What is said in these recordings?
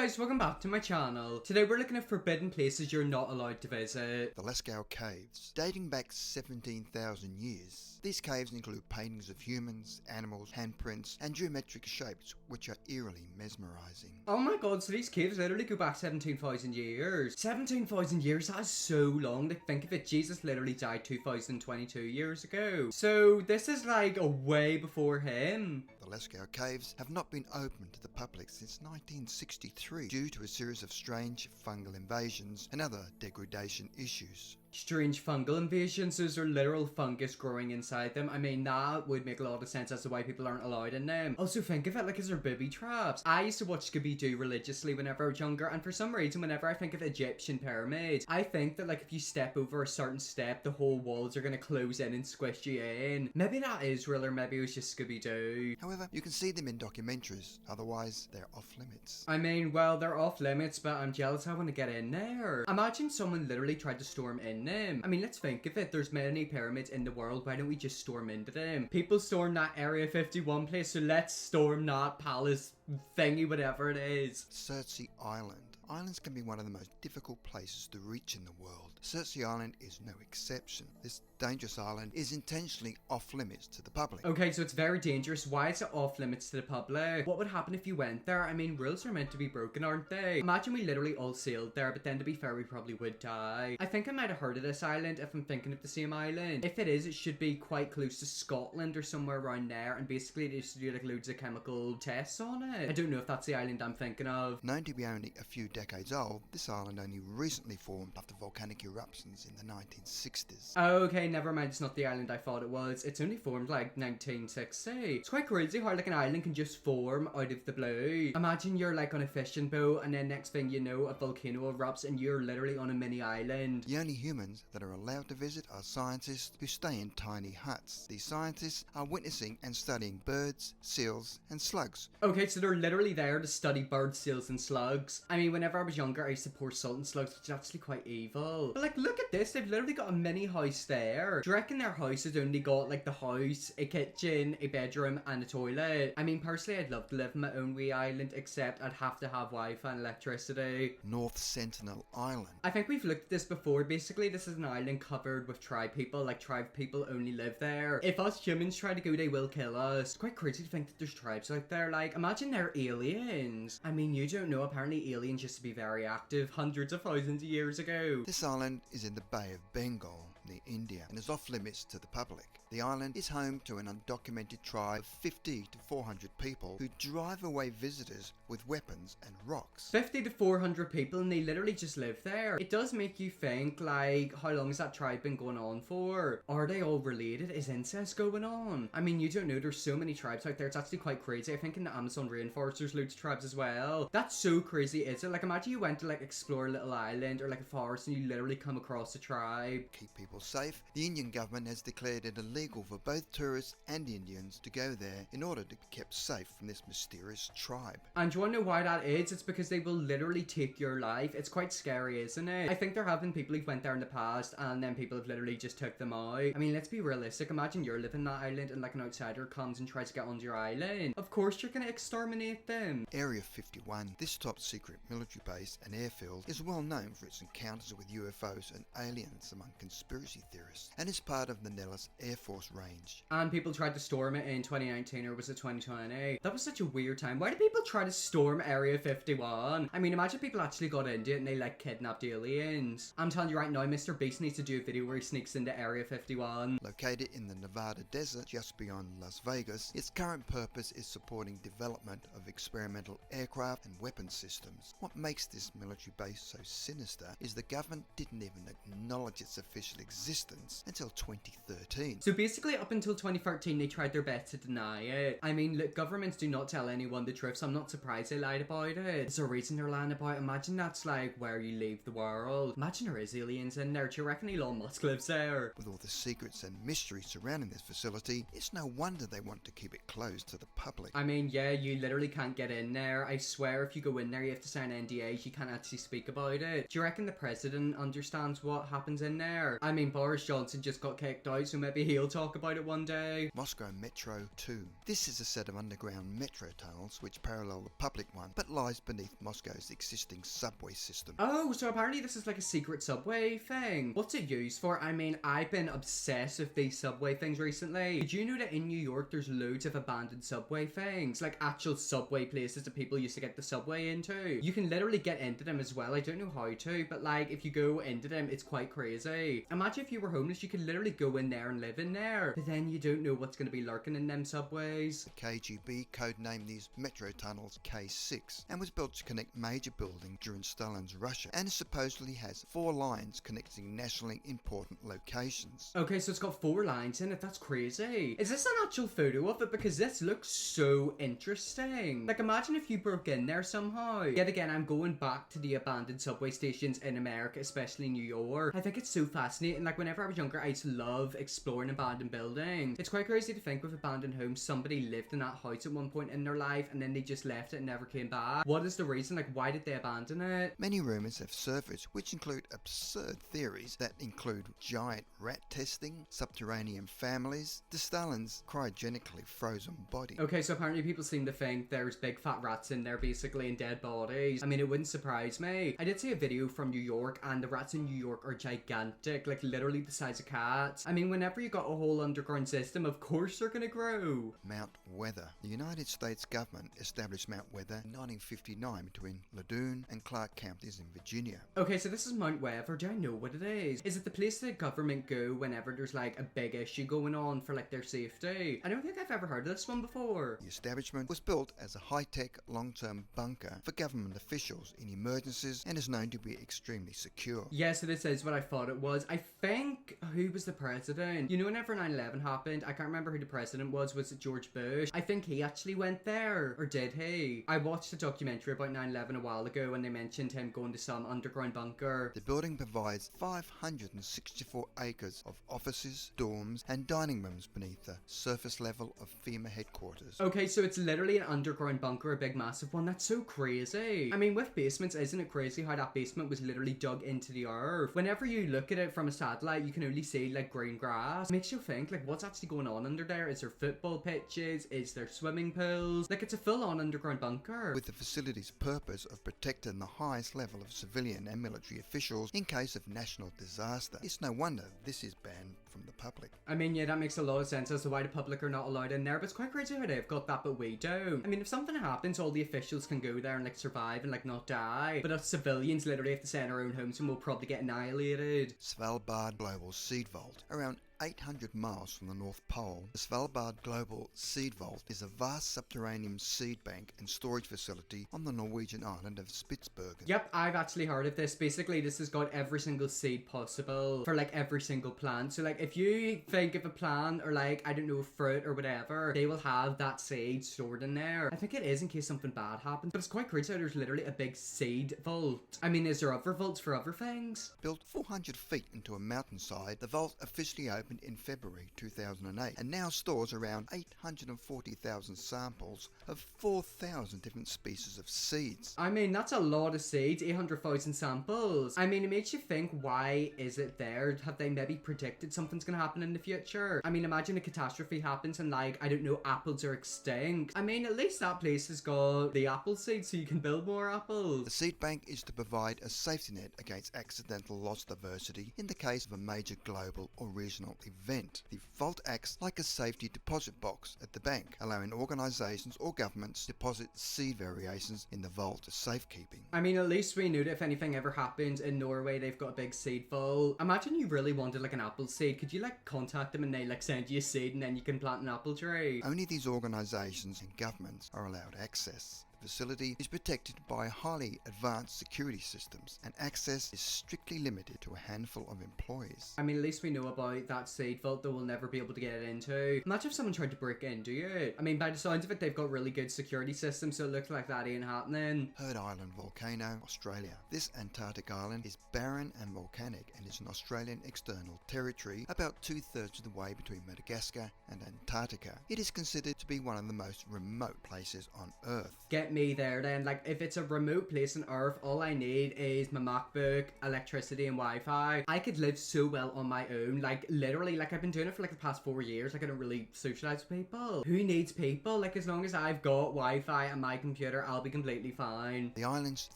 guys, welcome back to my channel. Today we're looking at forbidden places you're not allowed to visit. The Lascaux Caves. Dating back 17,000 years, these caves include paintings of humans, animals, handprints, and geometric shapes which are eerily mesmerizing. Oh my god, so these caves literally go back 17,000 years. 17,000 years, that is so long. Like, think of it, Jesus literally died 2022 years ago. So this is like a way before him. The Lascaux Caves have not been open to the public since 1963 due to a series of strange fungal invasions and other degradation issues. Strange fungal invasions, those are literal fungus growing inside them. I mean, that would make a lot of sense as to why people aren't allowed in them. Also, think of it like, is there booby traps? I used to watch Scooby-Doo religiously whenever I was younger, and for some reason, whenever I think of Egyptian pyramids, I think that like if you step over a certain step, the whole walls are gonna close in and squish you in. Maybe that is real, or maybe it was just Scooby-Doo. However, you can see them in documentaries, otherwise they're off limits. I mean, well, they're off limits, but I'm jealous I want to get in there. Imagine someone literally tried to storm in them. I mean, let's think of it. There's many pyramids in the world. Why don't we just storm into them? People storm that Area 51 place, so let's storm that palace thingy, whatever it is. Surtsey Island. Islands can be one of the most difficult places to reach in the world. Surtsey Island is no exception. This dangerous island is intentionally off limits to the public. Okay, so it's very dangerous. Why is it off limits to the public? What would happen if you went there? I mean, rules are meant to be broken, aren't they? Imagine we literally all sailed there, but then to be fair, we probably would die. I think I might have heard of this island if I'm thinking of the same island. If it is, it should be quite close to Scotland or somewhere around there, and basically they used to do like loads of chemical tests on it. I don't know if that's the island I'm thinking of. Known to be only a few decades old, this island only recently formed after volcanic eruptions in the 1960s. Okay, never mind, it's not the island I thought it was. It's only formed like 1960. It's quite crazy how like an island can just form out of the blue. Imagine you're like on a fishing boat and then next thing you know a volcano erupts and you're literally on a mini island. The only humans that are allowed to visit are scientists who stay in tiny huts. These scientists are witnessing and studying birds, seals, and slugs. Okay, so they're literally there to study birds, seals, and slugs. I mean, whenever I was younger, I used to pour salt and slugs, which is actually quite evil. But like, look at this. They've literally got a mini house there. Do you reckon their house has only got like the house, a kitchen, a bedroom, and a toilet? I mean, personally, I'd love to live in my own wee island, except I'd have to have Wi-Fi and electricity. North Sentinel Island. I think we've looked at this before. Basically, this is an island covered with tribe people. Like, tribe people only live there. If us humans try to go, they will kill us. It's quite crazy to think that there's tribes out there. Like, imagine they're aliens. I mean, you don't know. Apparently, aliens used to be very active hundreds of thousands of years ago. This island is in the Bay of Bengal, near India, and is off limits to the public. The island is home to an undocumented tribe of 50 to 400 people who drive away visitors with weapons and rocks. 50 to 400 people, and they literally just live there. It does make you think, like, how long has that tribe been going on for? Are they all related? Is incest going on? I mean, you don't know, there's so many tribes out there. It's actually quite crazy. I think in the Amazon rainforest there's loads of tribes as well. That's so crazy, is it? Like, imagine you went to like explore a little island or like a forest and you literally come across a tribe. Keep people safe. The Indian government has declared it illegal for both tourists and Indians to go there in order to be kept safe from this mysterious tribe. And do you want to know why that is? It's because they will literally take your life. It's quite scary, isn't it? I think there have been people who've went there in the past and then people have literally just took them out. I mean, let's be realistic. Imagine you're living that island and like an outsider comes and tries to get onto your island. Of course you're gonna exterminate them. Area 51. This top secret military base and airfield is well known for its encounters with UFOs and aliens among conspiracy theorists, and is part of the Nellis Air Force Range. And people tried to storm it in 2019, or was it 2020? That was such a weird time. Why do people try to storm Area 51? I mean, imagine people actually got into it and they like kidnapped aliens. I'm telling you right now, Mr. Beast needs to do a video where he sneaks into Area 51. Located in the Nevada desert just beyond Las Vegas, its current purpose is supporting development of experimental aircraft and weapon systems. What makes this military base so sinister is the government didn't even acknowledge its official existence until 2013. So basically up until 2013 they tried their best to deny it. I mean, look, governments do not tell anyone the truth, so I'm not surprised they lied about it. There's a reason they're lying about it. Imagine that's like where you leave the world. Imagine there is aliens in there. Do you reckon Elon Musk lives there? With all the secrets and mysteries surrounding this facility, it's no wonder they want to keep it closed to the public. I mean, yeah, you literally can't get in there. I swear if you go in there you have to sign NDAs. You can't actually speak about it. Do you reckon the president understands what happens in there? I mean, mean, Boris Johnson just got kicked out, so maybe he'll talk about it one day. Moscow Metro 2. This is a set of underground metro tunnels which parallel the public one, but lies beneath Moscow's existing subway system. Oh, so apparently this is like a secret subway thing. What's it used for? I mean, I've been obsessed with these subway things recently. Did you know that in New York there's loads of abandoned subway things? Like actual subway places that people used to get the subway into. You can literally get into them as well. I don't know how to, but like if you go into them, it's quite crazy. Imagine if you were homeless, you could literally go in there and live in there, but then you don't know what's going to be lurking in them subways. The KGB codenamed these metro tunnels K6 and was built to connect major buildings during Stalin's Russia, and supposedly has 4 lines connecting nationally important locations. Okay, so it's got 4 lines in it. That's crazy. Is this an actual photo of it? Because this looks so interesting. Like imagine if you broke in there somehow. Yet again, I'm going back to the abandoned subway stations in America, especially New York. I think it's so fascinating. Like whenever I was younger, I used to love exploring abandoned buildings. It's quite crazy to think with abandoned homes, somebody lived in that house at one point in their life and then they just left it and never came back. What is the reason? Like why did they abandon it? Many rumours have surfaced which include absurd theories that include giant rat testing, subterranean families, to Stalin's cryogenically frozen body. Okay, so apparently people seem to think there's big fat rats in there basically and dead bodies. I mean, it wouldn't surprise me. I did see a video from New York and the rats in New York are gigantic, like literally the size of cats. I mean, whenever you got a whole underground system, of course they're gonna grow. Mount Weather. The United States government established Mount Weather in 1959 between Ladue and Clark counties in Virginia. Okay, so this is Mount Weather. Do I know what it is? Is it the place the government go whenever there's like a big issue going on for like their safety? I don't think I've ever heard of this one before. The establishment was built as a high-tech long-term bunker for government officials in emergencies and is known to be extremely secure. Yeah, so this is what I thought it was. I think, who was the president? You know, whenever 9/11 happened, I can't remember who the president was. Was it George Bush? I think he actually went there. Or did he? I watched a documentary about 9/11 a while ago and they mentioned him going to some underground bunker. The building provides 564 acres of offices, dorms and dining rooms beneath the surface level of FEMA headquarters. Okay, so it's literally an underground bunker, a big massive one. That's so crazy. I mean, with basements, isn't it crazy how that basement was literally dug into the earth? Whenever you look at it from a satellite, you can only see like green grass. Makes you think like what's actually going on under there? Is there football pitches? Is there swimming pools? Like it's a full-on underground bunker. With the facility's purpose of protecting the highest level of civilian and military officials in case of national disaster. It's no wonder this is banned from the public. I mean, yeah, that makes a lot of sense as to why the public are not allowed in there, but it's quite crazy how they've got that, but we don't. I mean, if something happens, all the officials can go there and like survive and like not die, but us civilians literally have to stay in our own homes and we'll probably get annihilated. Svalbard Global Seed Vault. Around 800 miles from the North Pole, the Svalbard Global Seed Vault is a vast subterranean seed bank and storage facility on the Norwegian island of Spitsbergen. Yep, I've actually heard of this. Basically, this has got every single seed possible for like every single plant. So like if you think of a plant or like, I don't know, fruit or whatever, they will have that seed stored in there. I think it is in case something bad happens, but it's quite crazy how there's literally a big seed vault. I mean, is there other vaults for other things? Built 400 feet into a mountainside, the vault officially opened in February 2008 and now stores around 840,000 samples of 4,000 different species of seeds. I mean, that's a lot of seeds, 800,000 samples. I mean, it makes you think, why is it there? Have they maybe predicted something's gonna happen in the future? I mean, imagine a catastrophe happens and like, I don't know, apples are extinct. I mean, at least that place has got the apple seeds so you can build more apples. The seed bank is to provide a safety net against accidental loss diversity in the case of a major global or regional event. The vault acts like a safety deposit box at the bank, allowing organisations or governments to deposit seed variations in the vault for safekeeping. I mean, at least we knew that if anything ever happens in Norway, they've got a big seed vault. Imagine you really wanted like an apple seed. Could you like contact them and they like send you a seed and then you can plant an apple tree? Only these organisations and governments are allowed access. The facility is protected by highly advanced security systems and access is strictly limited to a handful of employees. I mean, at least we know about that seed vault that we'll never be able to get into. Imagine if someone tried to break into it. I mean, by the sounds of it, they've got really good security systems, so it looks like that ain't happening. Heard Island Volcano, Australia. This Antarctic island is barren and volcanic and is an Australian external territory about 2/3 of the way between Madagascar and Antarctica. It is considered to be one of the most remote places on Earth. Get me there then. Like, if it's a remote place on Earth, all I need is my MacBook, electricity, and Wi-Fi. I could live so well on my own. Like, literally, like, I've been doing it for like the past 4 years. Like, I don't really socialize with people. Who needs people? Like, as long as I've got Wi-Fi and my computer, I'll be completely fine. The island's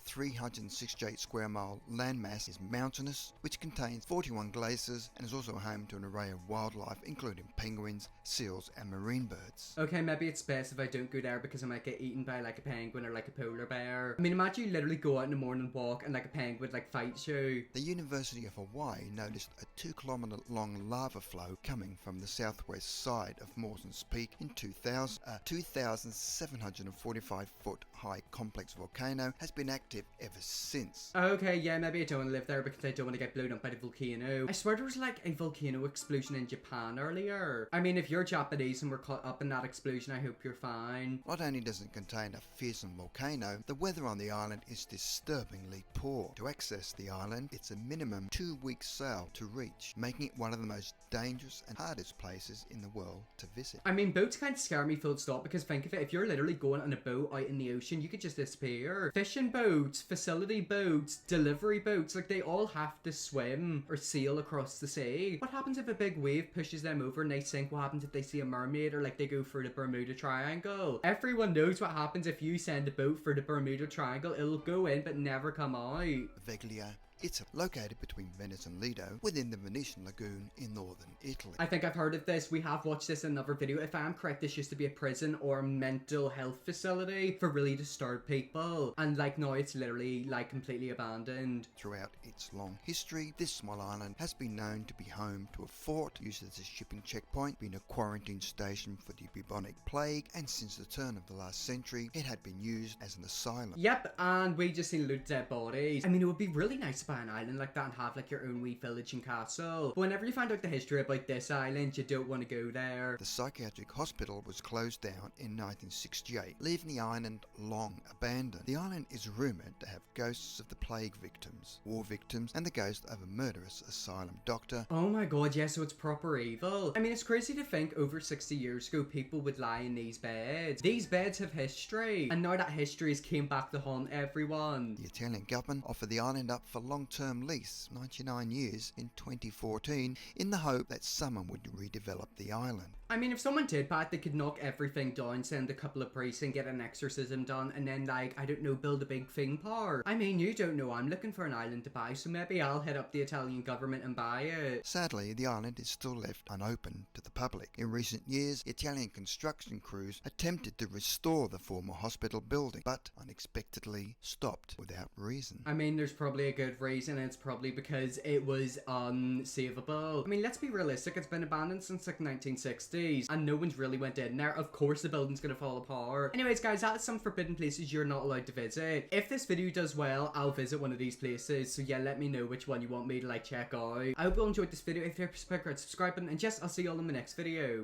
368 square mile landmass is mountainous, which contains 41 glaciers and is also home to an array of wildlife, including penguins, seals, and marine birds. Okay, maybe it's best if I don't go there because I might get eaten by like a penguin or like a polar bear. I mean, imagine you literally go out in the morning walk and like a penguin would like fight you. The University of Hawaii noticed a 2-kilometer long lava flow coming from the southwest side of Mawson's Peak in 2000. A 2,745 foot high complex volcano has been active ever since. Okay, yeah, maybe I don't want to live there because I don't want to get blown up by the volcano. I swear there was like a volcano explosion in Japan earlier. I mean, if you're Japanese and we're caught up in that explosion, I hope you're fine. Not only does it contain a fearsome volcano, the weather on the island is disturbingly poor. To access the island, it's a minimum 2-week sail to reach, making it one of the most dangerous and hardest places in the world to visit. I mean, boats kind of scare me full stop because think of it, if you're literally going on a boat out in the ocean, you could just disappear. Fishing boats, facility boats, delivery boats, like they all have to swim or sail across the sea. What happens if a big wave pushes them over and they sink? What happens if they see a mermaid or like they go through the Bermuda Triangle? Everyone knows what happens if you send a boat for the Bermuda Triangle. It'll go in but never come out. Veglia, it's located between Venice and Lido, within the Venetian Lagoon in northern Italy. I think I've heard of this. We have watched this in another video. If I'm correct, this used to be a prison or a mental health facility for really disturbed people. And like now it's literally like completely abandoned. Throughout its long history, this small island has been known to be home to a fort, used as a shipping checkpoint, been a quarantine station for the bubonic plague, and since the turn of the last century, it had been used as an asylum. Yep, and we just seen loads of dead bodies. I mean, it would be really nice to buy an island like that and have like your own wee village and castle. But whenever you find out the history about this island, you don't want to go there. The psychiatric hospital was closed down in 1968, leaving the island long abandoned. The island is rumoured to have ghosts of the plague victims, war victims, and the ghost of a murderous asylum doctor. Oh my god, yeah, so it's proper evil. I mean, it's crazy to think over 60 years ago people would lie in these beds. These beds have history, and now that history has came back to haunt everyone. The Italian government offered the island up for long-term lease, 99 years, in 2014, in the hope that someone would redevelop the island. I mean, if someone did that, they could knock everything down, send a couple of priests and get an exorcism done, and then, like, I don't know, build a big theme park. I mean, you don't know, I'm looking for an island to buy, so maybe I'll hit up the Italian government and buy it. Sadly, the island is still left unopened to the public. In recent years, Italian construction crews attempted to restore the former hospital building, but unexpectedly stopped without reason. I mean, there's probably a good reason, and it's probably because it was unsavable. I mean, let's be realistic, it's been abandoned since like 1960s, and no one's really went in there. Of course the building's gonna fall apart. Anyways guys, that's some forbidden places you're not allowed to visit. If this video does well, I'll visit one of these places, so yeah, let me know which one you want me to like check out. I hope you all enjoyed this video. If you're subscribed, subscribe button, and yes, I'll see you all in the next video.